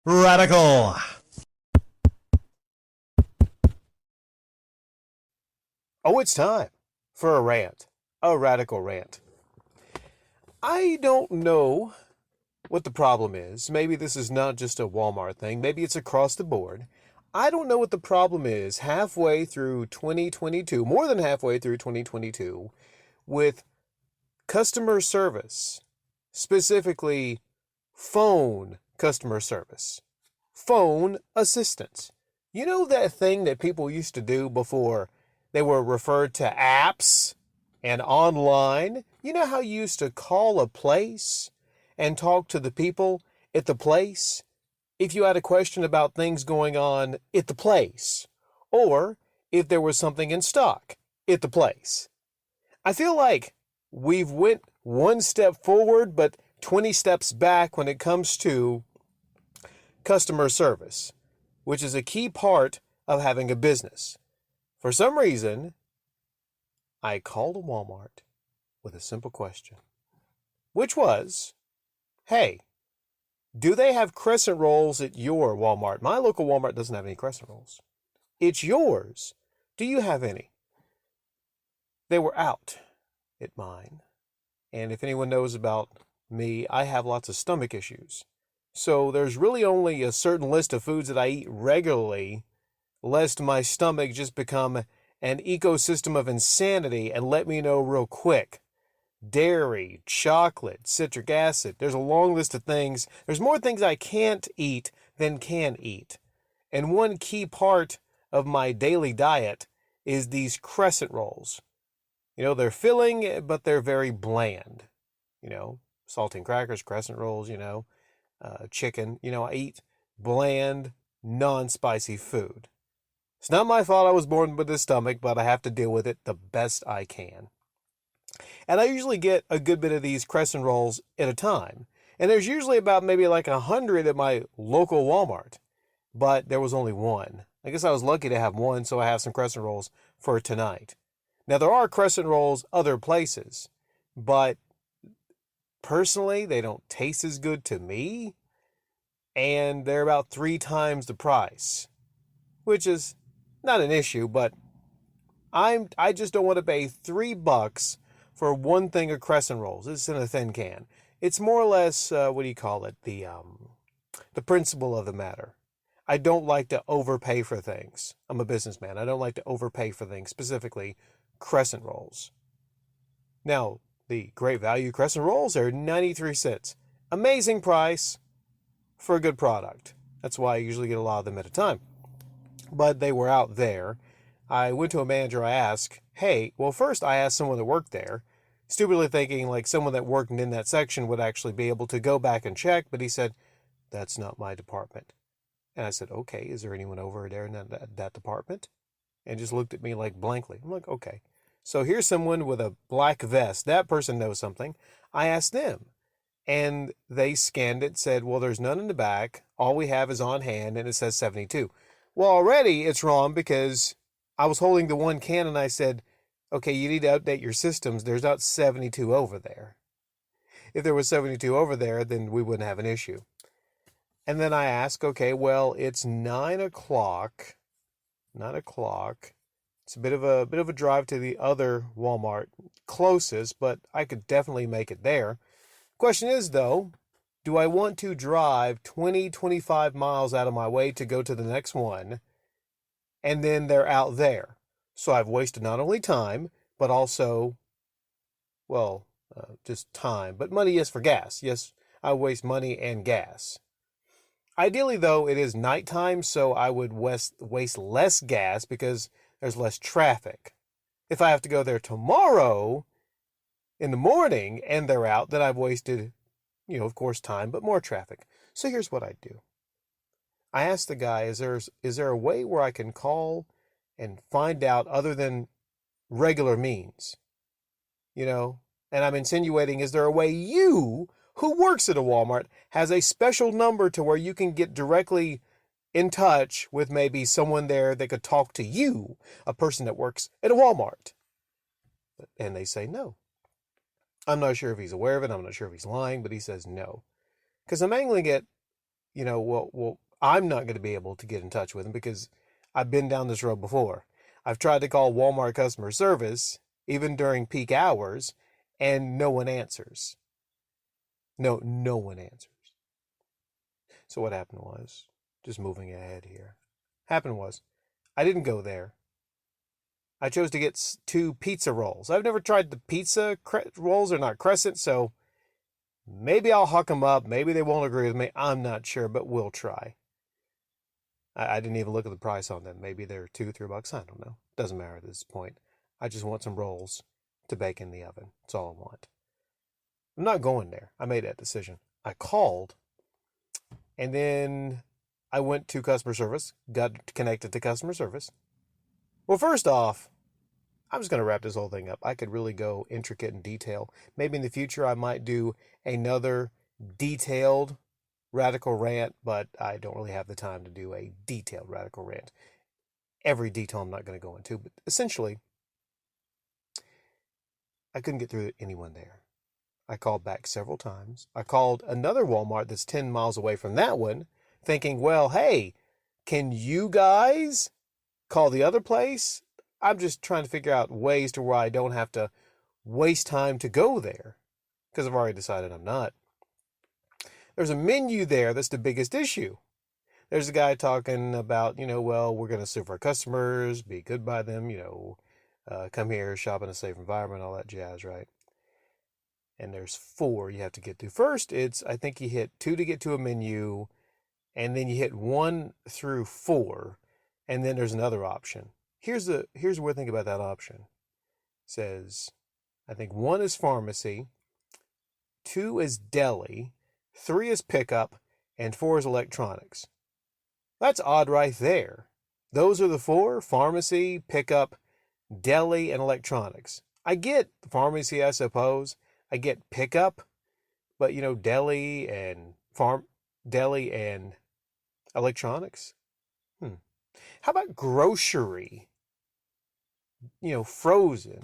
Radical. Oh, it's time for a rant, a radical rant. I don't know what the problem is. Maybe this is not just a Walmart thing, maybe it's across the board. I don't know what the problem is halfway through 2022, more than halfway through 2022, with customer service, specifically phone customer service, phone assistance. You know that thing that people used to do before they were referred to apps and online? You know how you used to call a place and talk to the people at the place if you had a question about things going on at the place, or if there was something in stock at the place? I feel like we've went one step forward but 20 steps back when it comes to customer service, which is a key part of having a business. For some reason, I called a Walmart with a simple question, which was, hey, do they have crescent rolls at your Walmart? My local Walmart doesn't have any crescent rolls. It's yours. Do you have any? They were out at mine. And if anyone knows about me, I have lots of stomach issues. So there's really only a certain list of foods that I eat regularly, lest my stomach just become an ecosystem of insanity and let me know real quick. Dairy, chocolate, citric acid. There's a long list of things. There's more things I can't eat than can eat. And one key part of my daily diet is these crescent rolls. You know, they're filling, but they're very bland. You know, saltine crackers, crescent rolls, chicken. I eat bland, non-spicy food. It's not my fault I was born with this stomach, but I have to deal with it the best I can. And I usually get a good bit of these crescent rolls at a time. And there's usually about maybe like 100 at my local Walmart. But there was only one. I guess I was lucky to have one, so I have some crescent rolls for tonight. Now, there are crescent rolls other places, but personally, they don't taste as good to me. And they're about 3 times the price, which is not an issue, but I just don't want to pay $3 for one thing of crescent rolls. It's in a thin can. It's more or less, what do you call it? The principle of the matter. I don't like to overpay for things. I'm a businessman. I don't like to overpay for things, specifically crescent rolls. Now, the great value crescent rolls are 93 cents. Amazing price for a good product. That's why I usually get a lot of them at a time. But they were out there. I went to a manager. I asked, first I asked someone that worked there, stupidly thinking like someone that worked in that section would actually be able to go back and check, but he said, that's not my department. And I said, okay, is there anyone over there in that department? And just looked at me like blankly. I'm like, okay. So here's someone with a black vest. That person knows something. I asked them. And they scanned it, said, well, there's none in the back. All we have is on hand, and it says 72. Well, already it's wrong because I was holding the one can, and I said, okay, you need to update your systems. There's not 72 over there. If there was 72 over there, then we wouldn't have an issue. And then I asked, okay, well, it's 9 o'clock. 9 o'clock. It's a bit of a drive to the other Walmart closest, but I could definitely make it there. Question is, though, do I want to drive 20, 25 miles out of my way to go to the next one, and then they're out there? So I've wasted not only time, but also, just time. But money, yes, for gas. Yes, I waste money and gas. Ideally, though, it is nighttime, so I would waste less gas because there's less traffic. If I have to go there tomorrow in the morning and they're out, then I've wasted, of course, time, but more traffic. So here's what I do. I asked the guy, is there a way where I can call and find out other than regular means? And I'm insinuating, is there a way you, who works at a Walmart, has a special number to where you can get directly in touch with maybe someone there that could talk to you, a person that works at a Walmart? And they say no. I'm not sure if he's aware of it. I'm not sure if he's lying, but he says no. Because I'm angling at, I'm not going to be able to get in touch with them because I've been down this road before. I've tried to call Walmart customer service, even during peak hours, and no one answers. No one answers. So what happened was, just moving ahead here, happened was, I didn't go there. I chose to get 2 pizza rolls. I've never tried the pizza rolls. They're not crescent, so maybe I'll huck them up. Maybe they won't agree with me. I'm not sure, but we'll try. I didn't even look at the price on them. Maybe they're $2-3. I don't know. Doesn't matter at this point. I just want some rolls to bake in the oven. That's all I want. I'm not going there. I made that decision. I called, and then I went to customer service, got connected to customer service. Well, first off, I'm just going to wrap this whole thing up. I could really go intricate in detail. Maybe in the future I might do another detailed radical rant, but I don't really have the time to do a detailed radical rant. Every detail I'm not going to go into, but essentially, I couldn't get through to anyone there. I called back several times. I called another Walmart that's 10 miles away from that one, thinking, well, hey, can you guys call the other place? I'm just trying to figure out ways to where I don't have to waste time to go there, because I've already decided I'm not. There's a menu there that's the biggest issue. There's a guy talking about, well, we're going to serve our customers, be good by them, come here, shop in a safe environment, all that jazz, right? And there's 4 you have to get to. First, I think you hit 2 to get to a menu, and then you hit 1 through 4, and then there's another option. Here's the weird thing about that option. It says, I think 1 is pharmacy, 2 is deli, 3 is pickup, and 4 is electronics. That's odd right there. Those are the 4: pharmacy, pickup, deli, and electronics. I get pharmacy, I suppose. I get pickup, but deli and electronics. How about grocery? Frozen.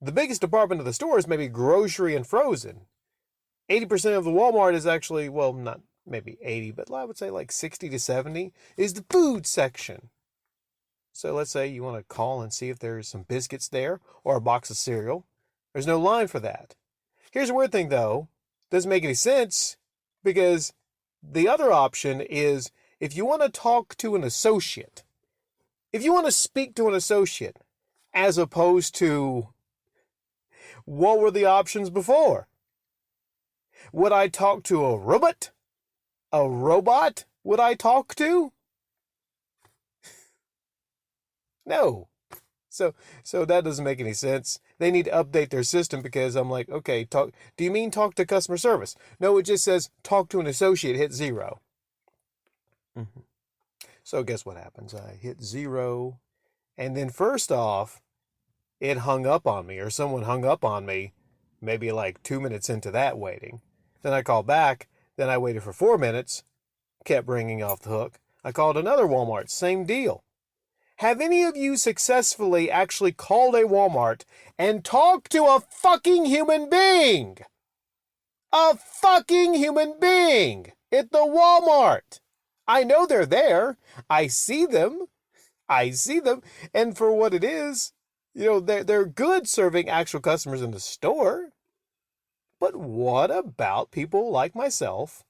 The biggest department of the store is maybe grocery and frozen. 80% of the Walmart is actually, well, not maybe 80, but I would say like 60 to 70 is the food section. So let's say you want to call and see if there's some biscuits there or a box of cereal. There's no line for that. Here's the weird thing, though. Doesn't make any sense, because the other option is if you want to talk to an associate, if you want to speak to an associate, as opposed to what were the options before? Would I talk to a robot? A robot would I talk to? No. So that doesn't make any sense. They need to update their system, because I'm like, okay, do you mean talk to customer service? No, it just says talk to an associate, hit 0. So guess what happens? I hit 0, and then first off, it hung up on me, or someone hung up on me, maybe like 2 minutes into that waiting. Then I called back, then I waited for 4 minutes, kept ringing off the hook. I called another Walmart, same deal. Have any of you successfully actually called a Walmart and talked to a fucking human being? A fucking human being at the Walmart. I know they're there. I see them. And for what it is, they're good serving actual customers in the store. But what about people like myself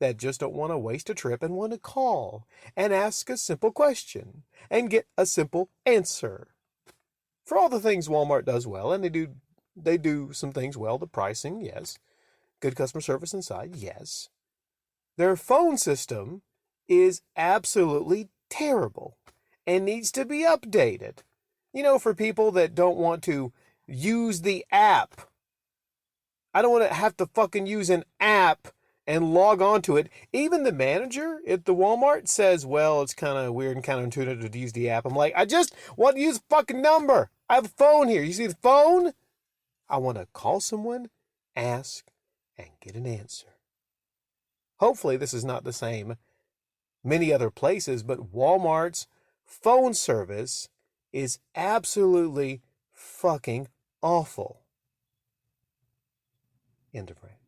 that just don't want to waste a trip and want to call and ask a simple question and get a simple answer? For all the things Walmart does well, and they do some things well, the pricing, yes. Good customer service inside, yes. Their phone system is absolutely terrible and needs to be updated. For people that don't want to use the app. I don't want to have to fucking use an app and log on to it. Even the manager at the Walmart says, well, it's kind of weird and counterintuitive to use the app. I'm like, I just want to use the fucking number. I have a phone here. You see the phone? I want to call someone, ask, and get an answer. Hopefully this is not the same many other places, but Walmart's phone service is absolutely fucking awful. End of rant.